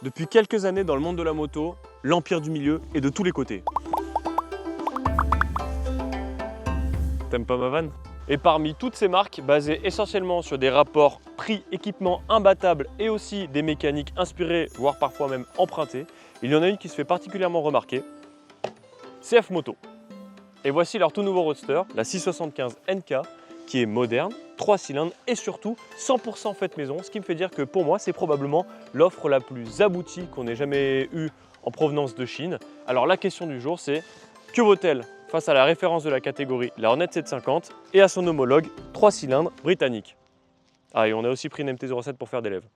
Depuis quelques années dans le monde de la moto, l'empire du milieu est de tous les côtés. T'aimes pas ma vanne? Et parmi toutes ces marques, basées essentiellement sur des rapports prix-équipement imbattables et aussi des mécaniques inspirées, voire parfois même empruntées, il y en a une qui se fait particulièrement remarquer, CF Moto. Et voici leur tout nouveau roadster, la 675 NK, qui est moderne, 3 cylindres et surtout 100% faite maison, ce qui me fait dire que pour moi c'est probablement l'offre la plus aboutie qu'on ait jamais eue en provenance de Chine. Alors la question du jour c'est, que vaut-elle face à la référence de la catégorie, la Hornet 750, et à son homologue 3 cylindres britannique? Ah, et on a aussi pris une MT-07 pour faire des lèvres.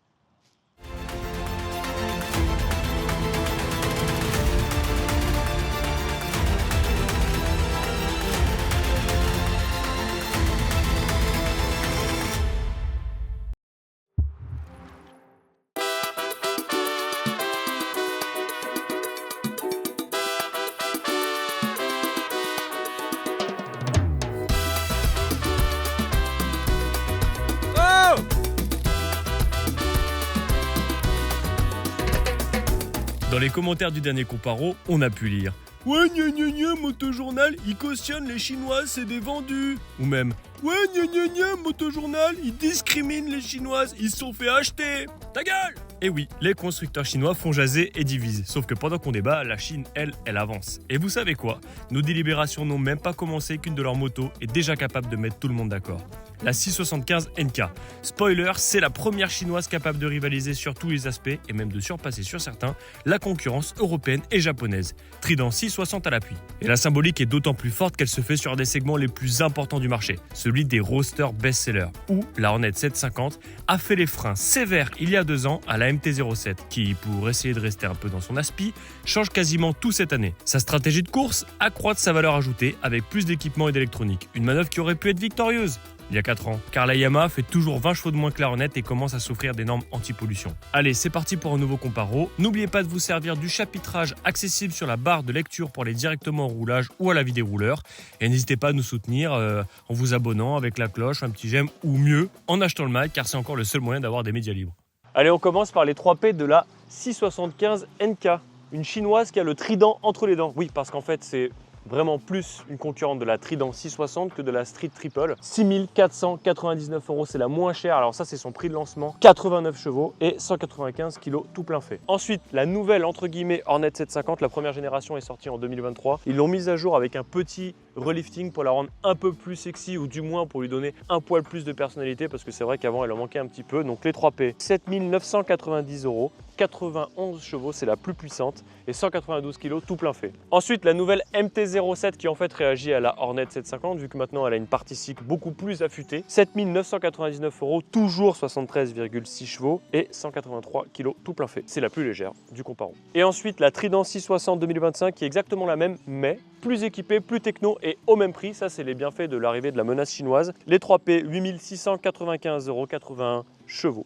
Dans les commentaires du dernier comparo, on a pu lire « Ouais, gna gna gna, Motojournal, il cautionne les Chinois, c'est des vendus !» Ou même « Ouais, gna gna gna, Motojournal, il discrimine les Chinoises, ils se sont fait acheter !» Ta gueule! Et oui, les constructeurs chinois font jaser et divisent. Sauf que pendant qu'on débat, la Chine, elle avance. Et vous savez quoi? Nos délibérations n'ont même pas commencé qu'une de leurs motos est déjà capable de mettre tout le monde d'accord. La 675 NK. Spoiler, c'est la première chinoise capable de rivaliser sur tous les aspects et même de surpasser sur certains la concurrence européenne et japonaise. Trident 660 à l'appui. Et la symbolique est d'autant plus forte qu'elle se fait sur des segments les plus importants du marché, celui des roadsters best-sellers, où la Hornet 750 a fait les freins sévères il y a 2 ans à la MT-07, qui, pour essayer de rester un peu dans son aspi, change quasiment tout cette année. Sa stratégie de course, accroître sa valeur ajoutée avec plus d'équipement et d'électronique. Une manœuvre qui aurait pu être victorieuse il y a 4 ans, car la Yamaha fait toujours 20 chevaux de moins que la Hornet et commence à souffrir des normes anti-pollution. Allez, c'est parti pour un nouveau comparo. N'oubliez pas de vous servir du chapitrage accessible sur la barre de lecture pour aller directement au roulage ou à la vie des rouleurs. Et n'hésitez pas à nous soutenir en vous abonnant avec la cloche, un petit j'aime ou mieux en achetant le mag, car c'est encore le seul moyen d'avoir des médias libres. Allez, on commence par les 3 P de la 675 NK, une chinoise qui a le trident entre les dents. Oui, parce qu'en fait, c'est vraiment plus une concurrente de la Trident 660 que de la Street Triple. 6 499 €, c'est la moins chère. Alors ça, c'est son prix de lancement. 89 chevaux et 195 kg tout plein fait. Ensuite, la nouvelle, entre guillemets, Hornet 750, la première génération est sortie en 2023. Ils l'ont mise à jour avec un petit relifting pour la rendre un peu plus sexy, ou du moins pour lui donner un poil plus de personnalité, parce que c'est vrai qu'avant, elle en manquait un petit peu. Donc les 3 P, 7 990 €. 91 chevaux, c'est la plus puissante, et 192 kg tout plein fait. Ensuite, la nouvelle MT-07 qui en fait réagit à la Hornet 750, vu que maintenant elle a une partie cycle beaucoup plus affûtée. 7 999 €, toujours 73,6 chevaux et 183 kg tout plein fait. C'est la plus légère du comparo. Et ensuite, la Trident 660 2025 qui est exactement la même, mais plus équipée, plus techno et au même prix. Ça, c'est les bienfaits de l'arrivée de la menace chinoise. Les 3 P, 8 695 €, 81 chevaux.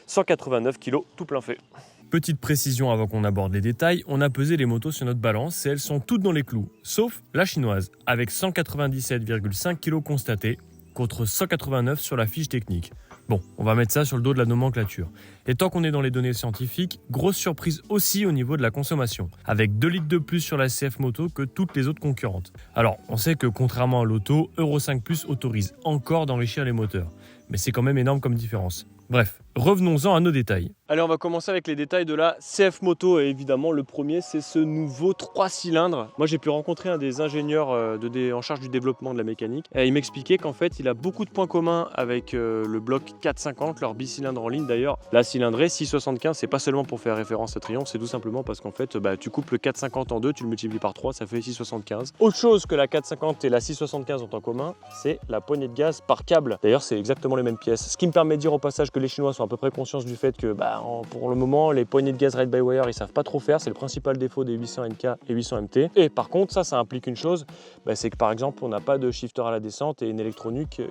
189 kg tout plein fait. Petite précision avant qu'on aborde les détails, on a pesé les motos sur notre balance et elles sont toutes dans les clous, sauf la chinoise, avec 197,5 kg constatés contre 189 sur la fiche technique. Bon, on va mettre ça sur le dos de la nomenclature. Et tant qu'on est dans les données scientifiques, grosse surprise aussi au niveau de la consommation, avec 2 litres de plus sur la CF Moto que toutes les autres concurrentes. Alors, on sait que contrairement à l'auto, Euro 5+ autorise encore d'enrichir les moteurs, mais c'est quand même énorme comme différence. Bref, revenons-en à nos détails. Allez, on va commencer avec les détails de la CF Moto. Et évidemment, le premier, c'est ce nouveau 3 cylindres. Moi, j'ai pu rencontrer un des ingénieurs en charge du développement de la mécanique. Et il m'expliquait qu'en fait, il a beaucoup de points communs avec le bloc 450, leur bicylindre en ligne d'ailleurs. La cylindrée 675, c'est pas seulement pour faire référence à Triumph, c'est tout simplement parce qu'en fait, tu coupes le 450 en deux, tu le multiplies par 3, ça fait 675. Autre chose que la 450 et la 675 ont en commun, c'est la poignée de gaz par câble. D'ailleurs, c'est exactement les mêmes pièces. Ce qui me permet de dire au passage que les Chinois sont à peu près conscients du fait que pour le moment, les poignées de gaz ride-by-wire, ils savent pas trop faire. C'est le principal défaut des 800 NK et 800 MT. Et par contre, ça implique une chose, c'est que par exemple, on n'a pas de shifter à la descente et une électronique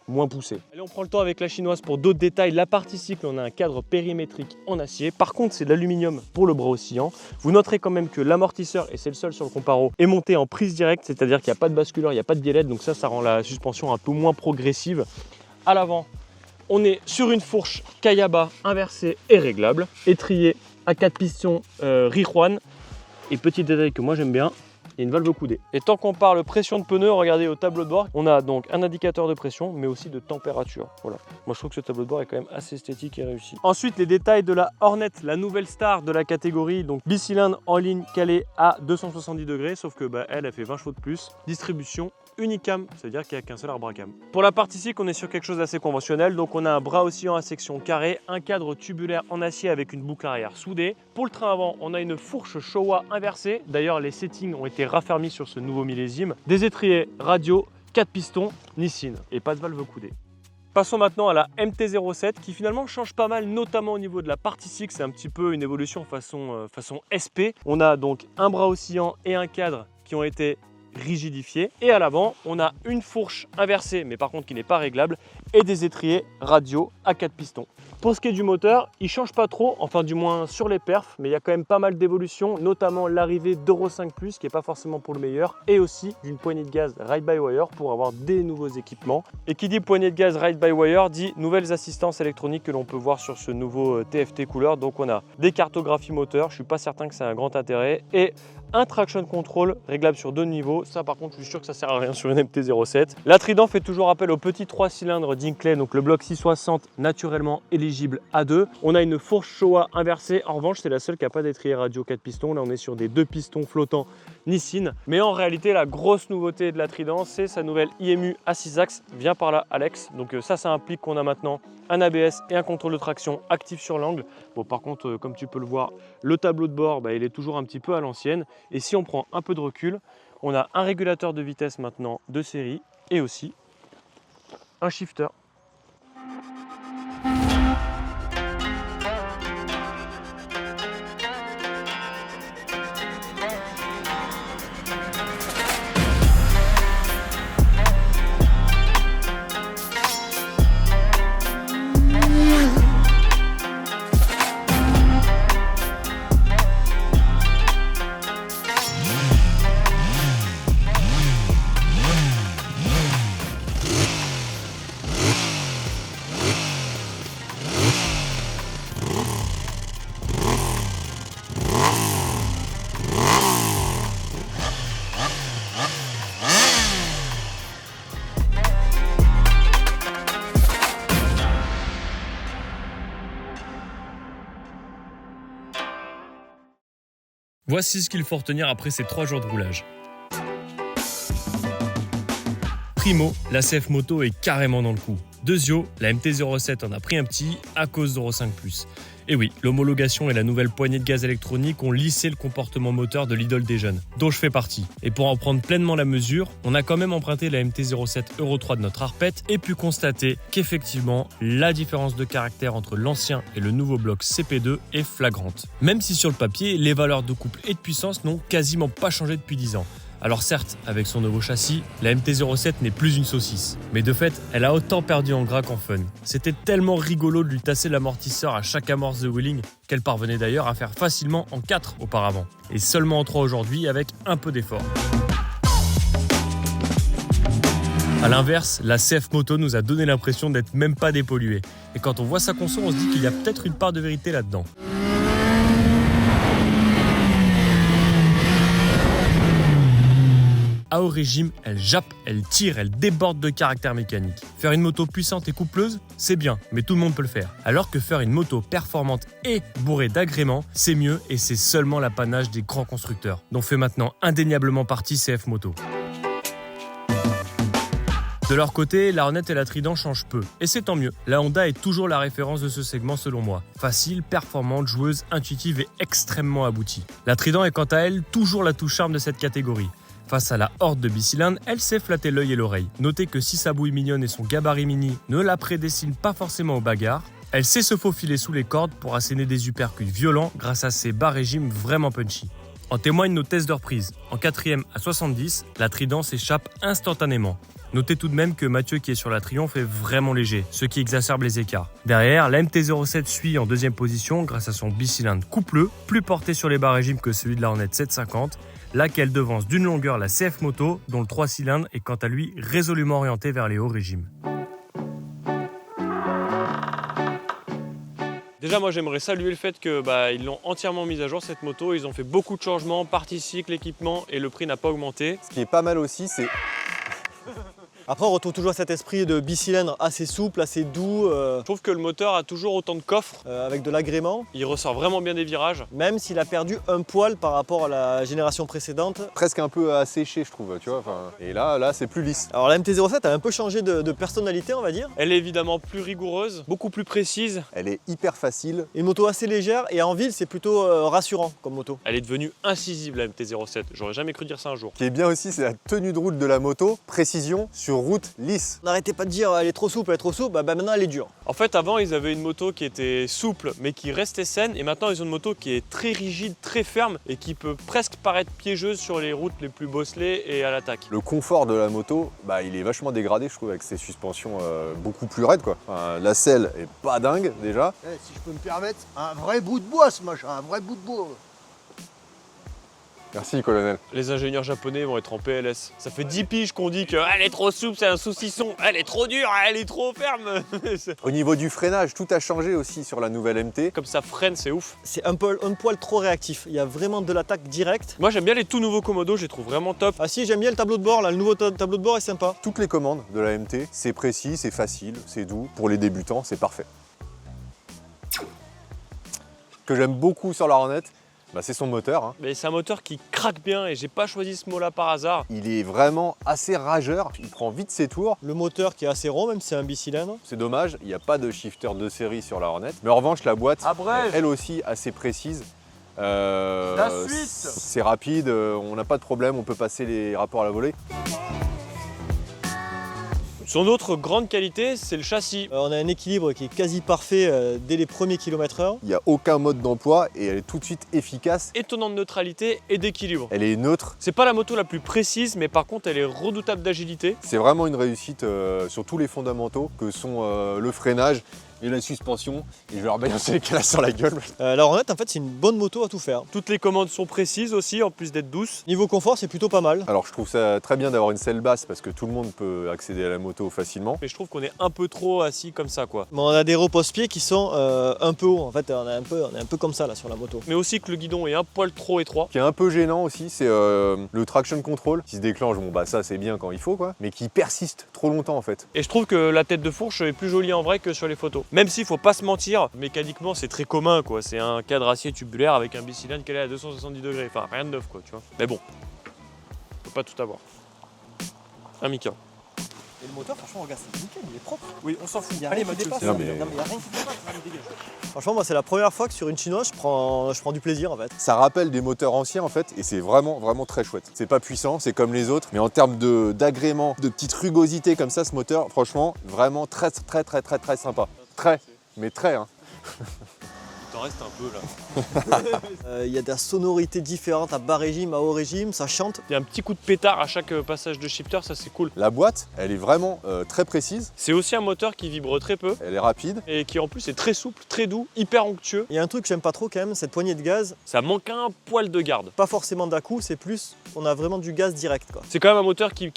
moins poussée. Allez, on prend le temps avec la chinoise pour d'autres détails. La partie cycle, on a un cadre périmétrique en acier. Par contre, c'est de l'aluminium pour le bras oscillant. Vous noterez quand même que l'amortisseur, et c'est le seul sur le comparo, est monté en prise directe, c'est-à-dire qu'il n'y a pas de basculeur, il n'y a pas de biellette, donc ça rend la suspension un peu moins progressive. À l'avant, on est sur une fourche Kayaba inversée et réglable, étrier à 4 pistons Rijuan. Et petit détail que moi j'aime bien, il y a une valve coudée. Et tant qu'on parle pression de pneus, regardez au tableau de bord, on a donc un indicateur de pression, mais aussi de température. Voilà. Moi je trouve que ce tableau de bord est quand même assez esthétique et réussi. Ensuite, les détails de la Hornet, la nouvelle star de la catégorie, donc bicylindre en ligne calée à 270 degrés, sauf que elle fait 20 chevaux de plus. Distribution Unicam, c'est-à-dire qu'il n'y a qu'un seul arbre à cam. Pour la partie cycle, on est sur quelque chose d'assez conventionnel. Donc on a un bras oscillant à section carrée, un cadre tubulaire en acier avec une boucle arrière soudée. Pour le train avant, on a une fourche Showa inversée. D'ailleurs, les settings ont été raffermis sur ce nouveau millésime. Des étriers radio, 4 pistons, Nissin et pas de valve coudée. Passons maintenant à la MT-07 qui finalement change pas mal, notamment au niveau de la partie cycle. C'est un petit peu une évolution façon SP. On a donc un bras oscillant et un cadre qui ont été rigidifié, et à l'avant on a une fourche inversée mais par contre qui n'est pas réglable et des étriers radio à 4 pistons. Pour ce qui est du moteur, il change pas trop, enfin du moins sur les perfs, mais il y a quand même pas mal d'évolutions, notamment l'arrivée d'Euro 5 Plus qui est pas forcément pour le meilleur, et aussi d'une poignée de gaz ride-by-wire pour avoir des nouveaux équipements. Et qui dit poignée de gaz ride-by-wire dit nouvelles assistances électroniques que l'on peut voir sur ce nouveau TFT Cooler. Donc on a des cartographies moteurs, je suis pas certain que c'est un grand intérêt, et un traction control réglable sur 2 niveaux. Ça par contre je suis sûr que ça sert à rien sur une MT-07. La Trident fait toujours appel au petit 3 cylindres Dinkley, donc le bloc 660 naturellement éligible à 2. On a une fourche Showa inversée, en revanche c'est la seule qui n'a pas d'étrier radio 4 pistons. Là on est sur des 2 pistons flottants Nissin. Mais en réalité la grosse nouveauté de la Trident, c'est sa nouvelle IMU à 6 axes. Viens par là Alex. Donc ça implique qu'on a maintenant un ABS et un contrôle de traction actif sur l'angle. Bon par contre comme tu peux le voir, le tableau de bord il est toujours un petit peu à l'ancienne. Et si on prend un peu de recul, on a un régulateur de vitesse maintenant de série et aussi un shifter. Voici ce qu'il faut retenir après ces 3 jours de roulage. Primo, la CF Moto est carrément dans le coup. Deuxio, la MT-07 en a pris un petit à cause d'Euro 5 Plus. Et oui, l'homologation et la nouvelle poignée de gaz électronique ont lissé le comportement moteur de l'idole des jeunes, dont je fais partie. Et pour en prendre pleinement la mesure, on a quand même emprunté la MT-07 Euro 3 de notre Harpette et pu constater qu'effectivement, la différence de caractère entre l'ancien et le nouveau bloc CP2 est flagrante. Même si sur le papier, les valeurs de couple et de puissance n'ont quasiment pas changé depuis 10 ans. Alors certes, avec son nouveau châssis, la MT-07 n'est plus une saucisse. Mais de fait, elle a autant perdu en gras qu'en fun. C'était tellement rigolo de lui tasser l'amortisseur à chaque amorce de wheeling qu'elle parvenait d'ailleurs à faire facilement en 4 auparavant. Et seulement en 3 aujourd'hui avec un peu d'effort. A l'inverse, la CF Moto nous a donné l'impression d'être même pas dépolluée. Et quand on voit sa conso, on se dit qu'il y a peut-être une part de vérité là-dedans. À haut régime, elle jappe, elle tire, elle déborde de caractère mécanique. Faire une moto puissante et coupleuse, c'est bien, mais tout le monde peut le faire. Alors que faire une moto performante et bourrée d'agréments, c'est mieux et c'est seulement l'apanage des grands constructeurs, dont fait maintenant indéniablement partie CF Moto. De leur côté, la Hornet et la Trident changent peu, et c'est tant mieux. La Honda est toujours la référence de ce segment selon moi. Facile, performante, joueuse, intuitive et extrêmement aboutie. La Trident est quant à elle toujours la touche charme de cette catégorie. Face à la horde de bicylindres, elle sait flatter l'œil et l'oreille. Notez que si sa bouille mignonne et son gabarit mini ne la prédestinent pas forcément aux bagarres, elle sait se faufiler sous les cordes pour asséner des uppercuts violents grâce à ses bas régimes vraiment punchy. En témoignent nos tests de reprise. En 4ème à 70, la Trident s'échappe instantanément. Notez tout de même que Mathieu qui est sur la Triomphe est vraiment léger, ce qui exacerbe les écarts. Derrière, la MT-07 suit en 2ème position grâce à son bicylindre coupleux, plus porté sur les bas régimes que celui de la Hornet 750, laquelle devance d'une longueur la CF Moto, dont le 3 cylindres est quant à lui résolument orienté vers les hauts régimes. Déjà, moi, j'aimerais saluer le fait que ils l'ont entièrement mise à jour cette moto. Ils ont fait beaucoup de changements, partie cycle, équipement, et le prix n'a pas augmenté. Ce qui est pas mal aussi, c'est... Après, on retrouve toujours cet esprit de bicylindre assez souple, assez doux, Je trouve que le moteur a toujours autant de coffre. avec de l'agrément, Il ressort vraiment bien des virages. même s'il a perdu un poil par rapport à la génération précédente. presque un peu asséché, je trouve, tu vois. Et là, c'est plus lisse. Alors la MT-07 a un peu changé de personnalité, on va dire. Elle est évidemment plus rigoureuse, beaucoup plus précise. Elle est hyper facile. Une moto assez légère et en ville, c'est plutôt rassurant comme moto. Elle est devenue incisible, la MT-07. J'aurais jamais cru dire ça un jour. Ce qui est bien aussi, c'est la tenue de route de la moto. Précision sur route lisse. N'arrêtez pas de dire elle est trop souple, maintenant elle est dure. En fait, avant, ils avaient une moto qui était souple, mais qui restait saine. Et maintenant, ils ont une moto qui est très rigide, très ferme, et qui peut presque paraître piégeuse sur les routes les plus bosselées et à l'attaque. Le confort de la moto, il est vachement dégradé, je trouve, avec ses suspensions beaucoup plus raides, quoi. Enfin, la selle est pas dingue, déjà. Si je peux me permettre, un vrai bout de bois ce machin, un vrai bout de bois. Merci, colonel. Les ingénieurs japonais vont être en PLS. Ça fait 10 piges qu'on dit qu'elle est trop souple, c'est un saucisson. Elle est trop dure, elle est trop ferme. Au niveau du freinage, tout a changé aussi sur la nouvelle MT. Comme ça freine, c'est ouf. C'est un poil trop réactif. Il y a vraiment de l'attaque directe. Moi, j'aime bien les tout nouveaux Komodo, je les trouve vraiment top. Ah si, j'aime bien le tableau de bord, là, le nouveau tableau de bord est sympa. Toutes les commandes de la MT, c'est précis, c'est facile, c'est doux. Pour les débutants, c'est parfait. Ce que j'aime beaucoup sur la Hornet, c'est son moteur, hein. Mais c'est un moteur qui craque bien et j'ai pas choisi ce mot-là par hasard. Il est vraiment assez rageur, il prend vite ses tours. Le moteur qui est assez rond, même si c'est un bicylindre. C'est dommage, il n'y a pas de shifter de série sur la Hornet. Mais en revanche, la boîte, Abrège. elle aussi assez précise. La suite. C'est rapide, on n'a pas de problème, on peut passer les rapports à la volée. Son autre grande qualité, c'est le châssis. On a un équilibre qui est quasi parfait dès les premiers km/h. Il n'y a aucun mode d'emploi et elle est tout de suite efficace. Étonnant de neutralité et d'équilibre. Elle est neutre. C'est pas la moto la plus précise, mais par contre, elle est redoutable d'agilité. C'est vraiment une réussite sur tous les fondamentaux que sont le freinage et la suspension. Et je vais leur balancer les calasses sur la gueule. La Hornet, en fait, c'est une bonne moto à tout faire. Toutes les commandes sont précises aussi, en plus d'être douces. Niveau confort, c'est plutôt pas mal. Alors je trouve ça très bien d'avoir une selle basse parce que tout le monde peut accéder à la moto facilement. Mais je trouve qu'on est un peu trop assis comme ça, quoi. Mais on a des repose-pieds qui sont un peu hauts. En fait, on est un peu comme ça là sur la moto. Mais aussi que le guidon est un poil trop étroit. Ce qui est un peu gênant aussi, c'est le traction control qui se déclenche, ça c'est bien quand il faut, quoi, mais qui persiste trop longtemps en fait. Et je trouve que la tête de fourche est plus jolie en vrai que sur les photos. Même s'il faut pas se mentir, mécaniquement c'est très commun, quoi. C'est un cadre acier tubulaire avec un bicylindre qui est à 270 degrés. Enfin, rien de neuf, quoi, tu vois. Mais bon, faut pas tout avoir. Un Mika. Et le moteur, franchement, regarde, c'est nickel, il est propre. Oui, on s'en fout. Il y a rien qui dépasse. Non, mais- il y a rien qui dépasse, il dégage. Franchement, moi, c'est la première fois que sur une chinoise, je prends du plaisir en fait. Ça rappelle des moteurs anciens en fait, et c'est vraiment très chouette. C'est pas puissant, c'est comme les autres, mais en termes d'agrément, de petites rugosités comme ça, ce moteur, franchement, vraiment très sympa. Mais très, hein. T'en restes un peu là. Il y a des sonorités différentes à bas régime, à haut régime, ça chante. Il y a un petit coup de pétard à chaque passage de shifter, ça c'est cool. La boîte, elle est vraiment très précise, C'est aussi un moteur qui vibre très peu elle est rapide. et qui en plus est très souple, très doux, hyper onctueux. Il y a un truc que j'aime pas trop quand même, cette poignée de gaz. Ça manque un poil de garde. Pas forcément d'à-coup, c'est plus, on a vraiment du gaz direct quoi. C'est quand même un moteur qui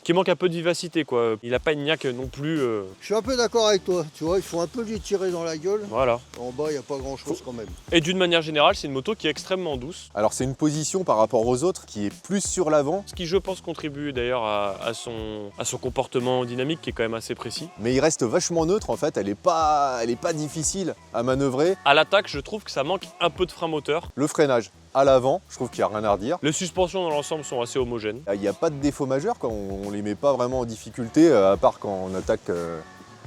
manque un peu de vivacité, quoi. Il a pas une niaque non plus. Je suis un peu d'accord avec toi, tu vois, il faut un peu lui tirer dans la gueule. Voilà. En bas, il n'y a pas grand chose quand même. Et d'une manière générale, c'est une moto qui est extrêmement douce. Alors c'est une position par rapport aux autres qui est plus sur l'avant, Ce qui, je pense, contribue d'ailleurs à son comportement dynamique qui est quand même assez précis. mais il reste vachement neutre en fait, elle est pas difficile à manœuvrer. À l'attaque, je trouve que ça manque un peu de frein moteur. Le freinage à l'avant, je trouve qu'il n'y a rien à redire. Les suspensions dans l'ensemble sont assez homogènes. Il n'y a pas de défaut majeur, quoi. On les met pas vraiment en difficulté, à part quand on attaque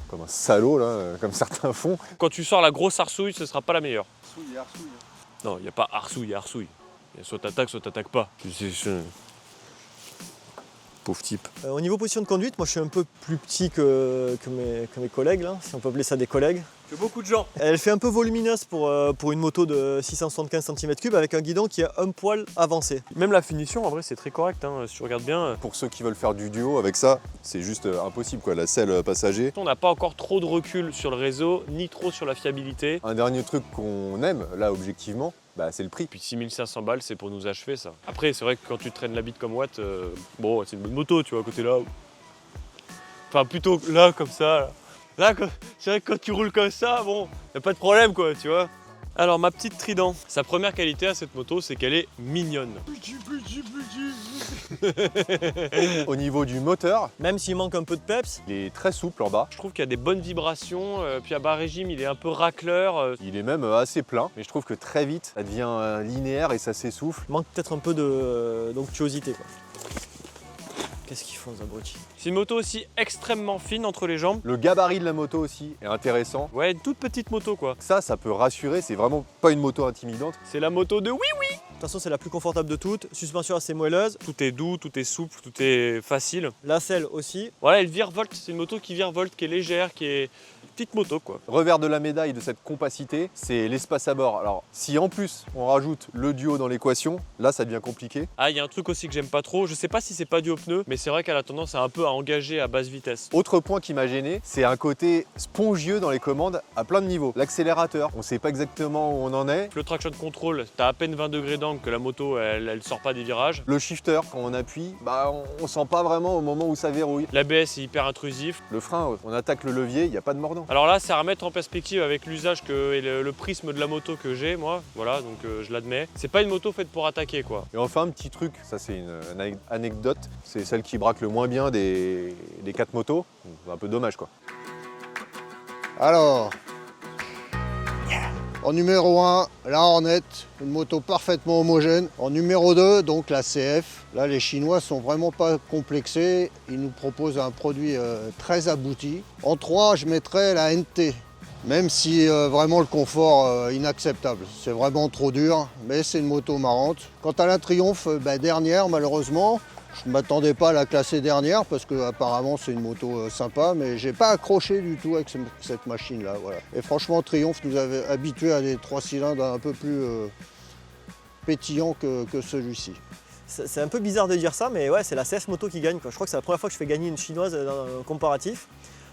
comme un salaud, là, comme certains font. Quand tu sors la grosse arsouille, ce sera pas la meilleure. Non, il n'y a pas arsouille, il y a arsouille. Il y a soit t'attaques pas. Pauvre type. Au niveau position de conduite, moi je suis un peu plus petit que mes collègues, là, si on peut appeler ça des collègues. Que beaucoup de gens. Elle fait un peu volumineuse pour une moto de 675 cm3 avec un guidon qui est un poil avancé. Même la finition, en vrai, c'est très correct. Hein. Si tu regardes bien, Pour ceux qui veulent faire du duo avec ça, c'est juste impossible, quoi. La selle passager. on n'a pas encore trop de recul sur le réseau, ni trop sur la fiabilité. Un dernier truc qu'on aime, là, objectivement, c'est le prix. Puis 6500 balles, c'est pour nous achever ça. Après, c'est vrai que quand tu traînes la bite comme Watt, bon, c'est une bonne moto, tu vois, à côté là. Enfin, plutôt là, comme ça. Là. Là, c'est vrai que quand tu roules comme ça, bon, y a pas de problème quoi, tu vois. Alors ma petite Trident, sa première qualité à cette moto, c'est qu'elle est mignonne. Au niveau du moteur, Même s'il manque un peu de peps, il est très souple en bas. Je trouve qu'il y a des bonnes vibrations, puis à bas régime, il est un peu racleur. Il est même assez plein, mais je trouve que très vite, ça devient linéaire et ça s'essouffle. il manque peut-être un peu d'onctuosité, quoi. Qu'est-ce qu'ils font, les abrutis? C'est une moto aussi extrêmement fine entre les jambes. Le gabarit de la moto aussi est intéressant. Ouais, une toute petite moto quoi. Ça peut rassurer, c'est vraiment pas une moto intimidante. C'est la moto de oui. De toute façon, c'est la plus confortable de toutes. Suspension assez moelleuse. Tout est doux, tout est souple, tout est facile. La selle aussi. Voilà, elle virevolte, c'est une moto qui virevolte, qui est légère, qui est petite moto quoi. Revers de la médaille de cette compacité, c'est l'espace à bord. Alors, si en plus on rajoute le duo dans l'équation, là ça devient compliqué. Ah, il y a un truc aussi que j'aime pas trop, je sais pas si c'est pas dû au pneu, mais c'est vrai qu'elle a tendance à un peu à engager à basse vitesse. Autre point qui m'a gêné, c'est un côté spongieux dans les commandes à plein de niveaux. L'accélérateur, on sait pas exactement où on en est. Le traction control, t'as à peine 20 degrés d'angle que la moto elle sort pas des virages. Le shifter, quand on appuie, on sent pas vraiment au moment où ça verrouille. L'ABS est hyper intrusif. Le frein, on attaque le levier, il n'y a pas de mordant. Alors là, c'est à remettre en perspective avec l'usage et le prisme de la moto que j'ai, moi. Voilà, donc je l'admets. C'est pas une moto faite pour attaquer, quoi. Et enfin, un petit truc, ça c'est une anecdote, c'est celle qui braque le moins bien des 4 motos. C'est un peu dommage quoi. Alors, en numéro 1, la Hornet, une moto parfaitement homogène. En numéro 2, donc la CF. Là, les Chinois sont vraiment pas complexés. Ils nous proposent un produit très abouti. En 3, je mettrais la NT. Même si vraiment le confort inacceptable. C'est vraiment trop dur, mais c'est une moto marrante. Quant à la Triumph, dernière malheureusement. Je ne m'attendais pas à la classer dernière parce qu'apparemment c'est une moto sympa, mais j'ai pas accroché du tout avec cette machine-là. Voilà. Et franchement, Triumph nous avait habitués à des 3 cylindres un peu plus pétillants que celui-ci. C'est un peu bizarre de dire ça, mais ouais, c'est la CF Moto qui gagne, quoi. Je crois que c'est la première fois que je fais gagner une chinoise dans un comparatif.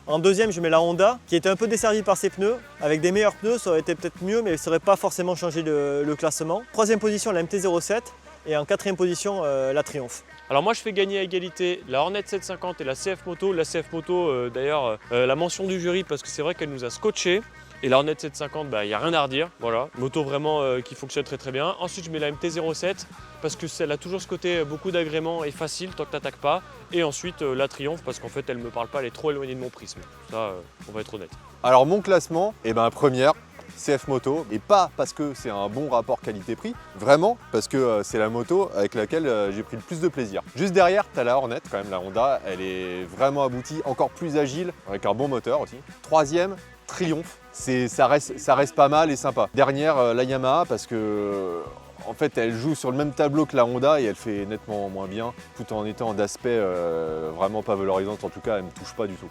En deuxième, je mets la Honda, qui était un peu desservie par ses pneus. Avec des meilleurs pneus, ça aurait été peut-être mieux, mais ça n'aurait pas forcément changé le classement. Troisième position, la MT-07. Et en quatrième position, la Triumph. Alors moi, je fais gagner à égalité la Hornet 750 et la CF Moto. La CF Moto, d'ailleurs, la mention du jury, parce que c'est vrai qu'elle nous a scotché. Et la Hornet 750, il n'y a rien à redire. Voilà, moto vraiment qui fonctionne très très bien. Ensuite, je mets la MT-07 parce que elle a toujours ce côté beaucoup d'agrément et facile tant que tu n'attaques pas. Et ensuite, la Triumph parce qu'en fait, elle ne me parle pas, elle est trop éloignée de mon prisme. Ça, on va être honnête. Alors mon classement, première, CF Moto, et pas parce que c'est un bon rapport qualité-prix, vraiment parce que c'est la moto avec laquelle j'ai pris le plus de plaisir. Juste derrière, tu as la Hornet, quand même la Honda, elle est vraiment aboutie, encore plus agile, avec un bon moteur aussi. Troisième, Triumph, ça reste pas mal et sympa. Dernière, la Yamaha, parce que en fait elle joue sur le même tableau que la Honda et elle fait nettement moins bien, tout en étant d'aspect vraiment pas valorisant, en tout cas elle me touche pas du tout.